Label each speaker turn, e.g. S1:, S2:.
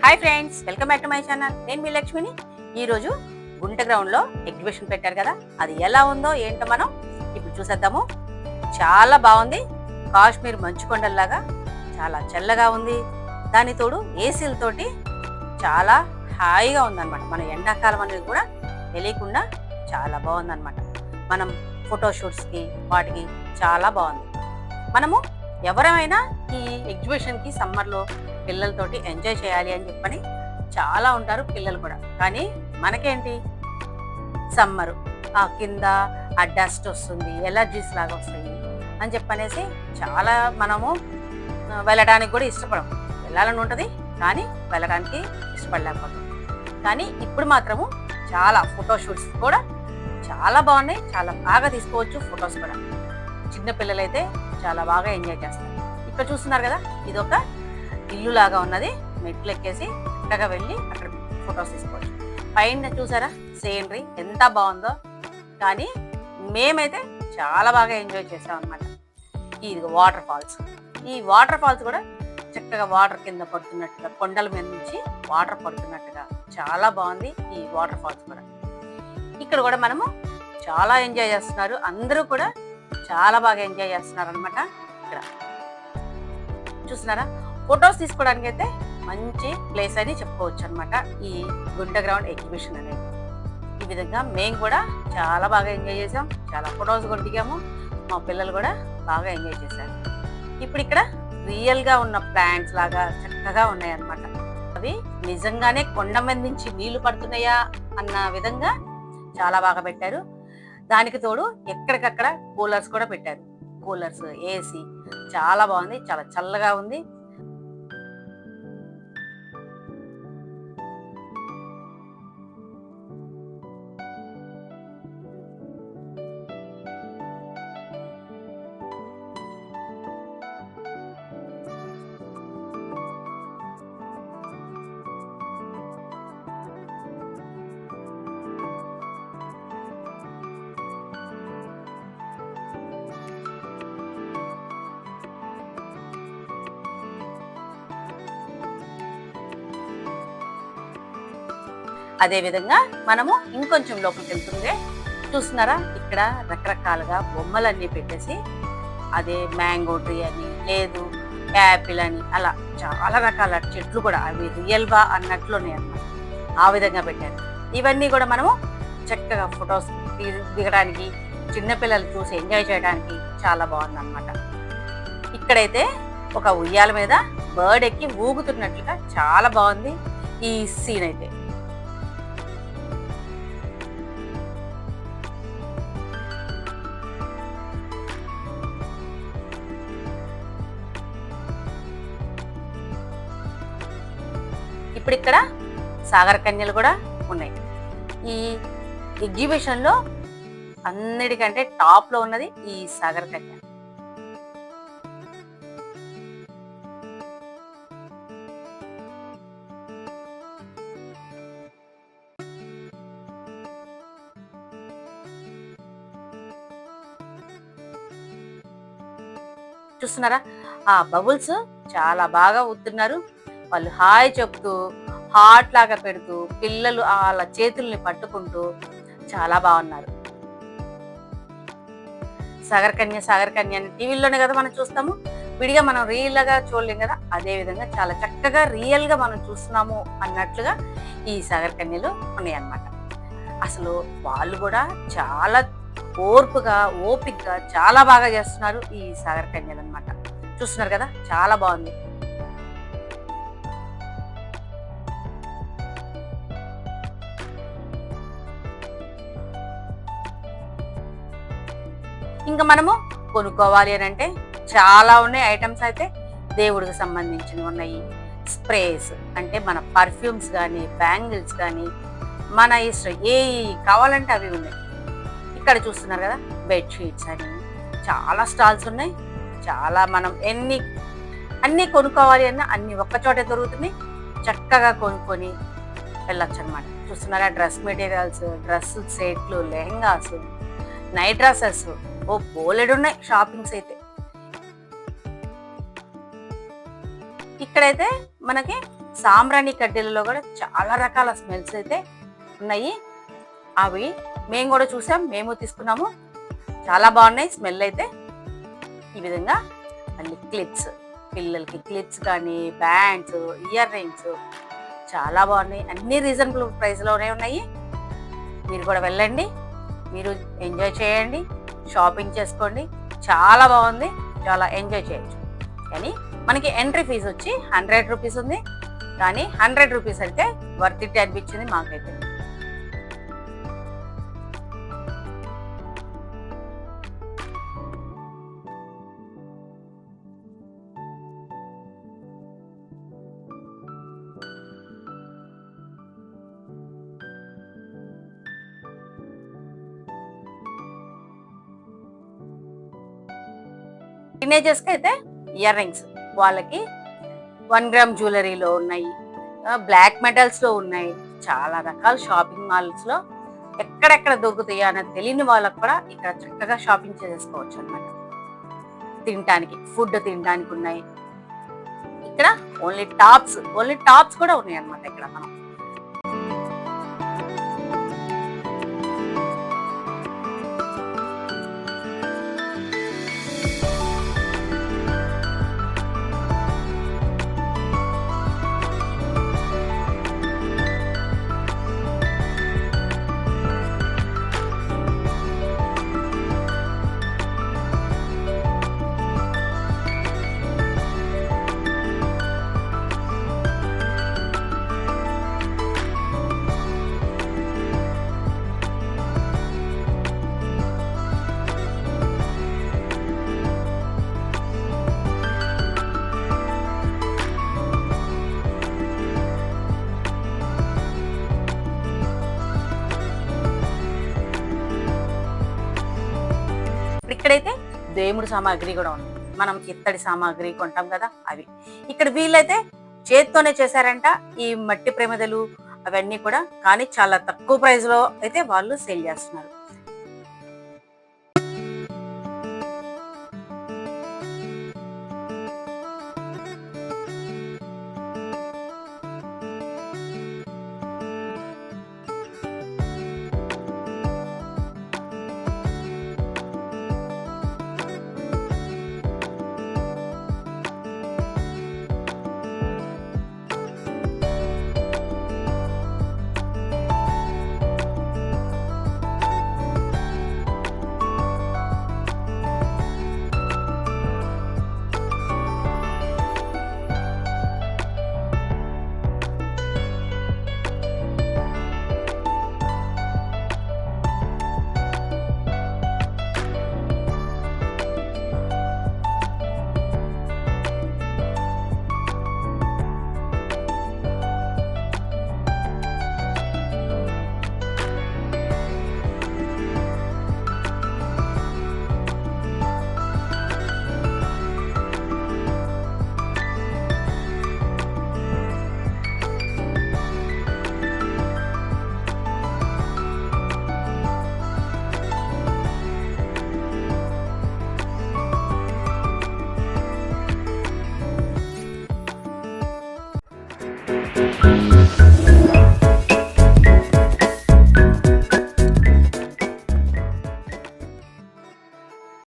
S1: Hi friends, welcome back to my channel. నేను మీ లక్ష్మిని. ఈరోజు గుంట గ్రౌండ్లో ఎగ్జిబిషన్ పెట్టారు కదా, అది ఎలా ఉందో ఏంటో మనం ఇప్పుడు చూసేద్దాము. చాలా బాగుంది. కాశ్మీర్ మంచు కొండల్లాగా చాలా చల్లగా ఉంది. దాని తోడు ఏసీలతోటి చాలా హాయిగా ఉందన్నమాట. మన ఎండాకాలం అనేది కూడా తెలియకుండా చాలా బాగుందన్నమాట. మనం ఫోటోషూట్స్కి వాటికి చాలా బాగుంది. మనము ఎవరైనా ఈ ఎగ్జిబిషన్కి సమ్మర్లో పిల్లలతోటి ఎంజాయ్ చేయాలి అని చెప్పని చాలా ఉంటారు పిల్లలు కూడా. కానీ మనకేంటి, సమ్మరు ఆ కింద ఆ డస్ట్ వస్తుంది, ఎలర్జీస్ లాగా వస్తాయి అని చెప్పనేసి చాలా మనము వెళ్ళడానికి కూడా ఇష్టపడం. వెళ్ళాలని ఉంటుంది కానీ వెళ్ళడానికి ఇష్టపడలేకపోతాం. కానీ ఇప్పుడు మాత్రము చాలా ఫోటోషూట్స్ కూడా చాలా బాగున్నాయి. చాలా బాగా తీసుకోవచ్చు ఫొటోస్ కూడా. చిన్న పిల్లలైతే చాలా బాగా ఎంజాయ్ చేస్తారు. ఇక్కడ చూస్తున్నారు కదా, ఇది ఒక ఇల్లు లాగా ఉన్నది. మెట్లు ఎక్కేసి చక్కగా వెళ్ళి అక్కడ ఫొటోస్ తీసుకోవచ్చు. పైన చూసారా సీనరీ ఎంత బాగుందో. కానీ మేమైతే చాలా బాగా ఎంజాయ్ చేసాం అనమాట. ఇది వాటర్ ఫాల్స్. ఈ వాటర్ ఫాల్స్ కూడా చక్కగా వాటర్ కింద పడుతున్నట్టుగా, కొండల మీద నుంచి వాటర్ పడుతున్నట్టుగా చాలా బాగుంది ఈ వాటర్ ఫాల్స్ కూడా. ఇక్కడ కూడా మనము చాలా ఎంజాయ్ చేస్తున్నారు. అందరూ కూడా చాలా బాగా ఎంజాయ్ చేస్తున్నారు అనమాట. ఇక్కడ చూస్తున్నారా, ఫొటోస్ తీసుకోవడానికి అయితే మంచి ప్లేస్ అని చెప్పుకోవచ్చు అనమాట ఈ గుంట గ్రౌండ్ ఎగ్జిబిషన్ అనేది. ఈ విధంగా మేము కూడా చాలా బాగా ఎంజాయ్ చేసాం. చాలా ఫొటోస్ కూడా దిగాము. మా పిల్లలు కూడా బాగా ఎంజాయ్ చేశారు. ఇప్పుడు ఇక్కడ రియల్గా ఉన్న ప్లాంట్స్ లాగా చక్కగా ఉన్నాయి అన్నమాట. అవి నిజంగానే కొండ మీద నుంచి నీళ్లు పడుతున్నాయా అన్న విధంగా చాలా బాగా పెట్టారు. దానికి తోడు ఎక్కడికక్కడ కూలర్స్ కూడా పెట్టారు. కూలర్స్, ఏసీ చాలా బాగుంది. చాలా చల్లగా ఉంది. అదే విధంగా మనము ఇంకొంచెం లోపలికి వెళ్తుంటే చూస్తున్నారా, ఇక్కడ రకరకాలుగా బొమ్మలన్నీ పెట్టేసి, అదే మ్యాంగో ట్రీ అని, లేదు యాపిల్ అని, అలా చాలా రకాల చెట్లు కూడా అవి రియల్గా అన్నట్లున్నాయి అన్నమాట. ఆ విధంగా పెట్టారు. ఇవన్నీ కూడా మనము చక్కగా ఫొటోస్ దిగడానికి, చిన్నపిల్లలు చూసి ఎంజాయ్ చేయడానికి చాలా బాగుందన్నమాట. ఇక్కడైతే ఒక ఉయ్యాల మీద బర్డ్ ఎక్కి ఊగుతున్నట్లుగా చాలా బాగుంది ఈ సీన్ అయితే. ఇప్పుడు ఇక్కడ సాగర కన్యలు కూడా ఉన్నాయి. ఈ ఎగ్జిబిషన్లో అన్నిటికంటే టాప్లో ఉన్నది ఈ సాగర కన్య. చూస్తున్నారా, ఆ బబుల్స్ చాలా బాగా ఊతున్నారు. వాళ్ళు హాయ్ చెప్తూ, హార్ట్ లాగా పెడుతూ, పిల్లలు వాళ్ళ చేతుల్ని పట్టుకుంటూ చాలా బాగున్నారు. సాగర్ కన్య అని టీవీలోనే కదా మనం చూస్తాము. విడిగా మనం రియల్గా చూడలేం కదా. అదే విధంగా చాలా చక్కగా రియల్గా మనం చూస్తున్నాము అన్నట్లుగా ఈ సాగర్ కన్యలు ఉన్నాయి అన్నమాట. అసలు వాళ్ళు కూడా చాలా ఓర్పుగా, ఓపికగా చాలా బాగా చేస్తున్నారు ఈ సాగర్ కన్యలు అన్నమాట. చూస్తున్నారు కదా, చాలా బాగుంది. ఇంకా మనము కొనుక్కోవాలి అని అంటే చాలా ఉన్నాయి ఐటమ్స్. అయితే దేవుడికి సంబంధించినవి ఉన్నాయి. స్ప్రేస్ అంటే మన పర్ఫ్యూమ్స్ కానీ, బ్యాంగిల్స్ కానీ, మన ఇష్టం ఏ కావాలంటే అవి ఉన్నాయి. ఇక్కడ చూస్తున్నారు కదా, బెడ్షీట్స్ అని చాలా స్టాల్స్ ఉన్నాయి. చాలా మనం అన్నీ కొనుక్కోవాలి అన్న అన్ని ఒక్కచోటే దొరుకుతున్నాయి. చక్కగా కొనుక్కొని వెళ్ళొచ్చు అనమాట. చూస్తున్నారా, డ్రెస్ మెటీరియల్స్, డ్రెస్ సెట్లు, లెహంగాస్, నైట్ డ్రెస్సెస్, ఓ బోలెడున్నాయి షాపింగ్స్ అయితే. ఇక్కడైతే మనకి సాంబ్రాణి కడ్డీలలో కూడా చాలా రకాల స్మెల్స్ అయితే ఉన్నాయి. అవి మేము కూడా చూసాం, మేము తీసుకున్నాము. చాలా బాగున్నాయి స్మెల్ అయితే. ఈ విధంగా మళ్ళీ క్లిప్స్, పిల్లలకి క్లిప్స్ కానీ బ్యాండ్స్, ఇయర్ రింగ్స్ చాలా బాగున్నాయి. అన్ని రీజనబుల్ ప్రైస్లోనే ఉన్నాయి. మీరు కూడా వెళ్ళండి, మీరు ఎంజాయ్ చేయండి, షాపింగ్ చేసుకోండి. చాలా బాగుంది, చాలా ఎంజాయ్ చేయొచ్చు. కానీ మనకి ఎంట్రీ ఫీజు వచ్చి 100 రూపీస్ ఉంది. కానీ 100 రూపీస్ అయితే వర్త్ ఇట్ అనిపించింది మాకైతే. టీనేజర్స్కి అయితే ఇయర్ రింగ్స్, వాళ్ళకి 1 గ్రామ్ జ్యువెలరీలో ఉన్నాయి, బ్లాక్ మెటల్స్లో ఉన్నాయి. చాలా రకాల షాపింగ్ మాల్స్లో ఎక్కడెక్కడ దొరుకుతాయో అనేది తెలియని వాళ్ళకు కూడా ఇక్కడ చక్కగా షాపింగ్ చేసుకోవచ్చు అన్నమాట. ఫుడ్ తినడానికి ఉన్నాయి. ఇక్కడ ఓన్లీ టాప్స్ కూడా ఉన్నాయి అన్నమాట. ఇక్కడ మనం ఇక్కడైతే దేవుడి సామాగ్రి కూడా ఉంది. మనం ఇత్తడి సామాగ్రి కొంటాం కదా, అవి ఇక్కడ వీళ్ళైతే చేత్తోనే చేశారంట ఈ మట్టి ప్రమిదలు అవన్నీ కూడా. కానీ చాలా తక్కువ ప్రైస్ లో అయితే వాళ్ళు సేల్ చేస్తున్నారు.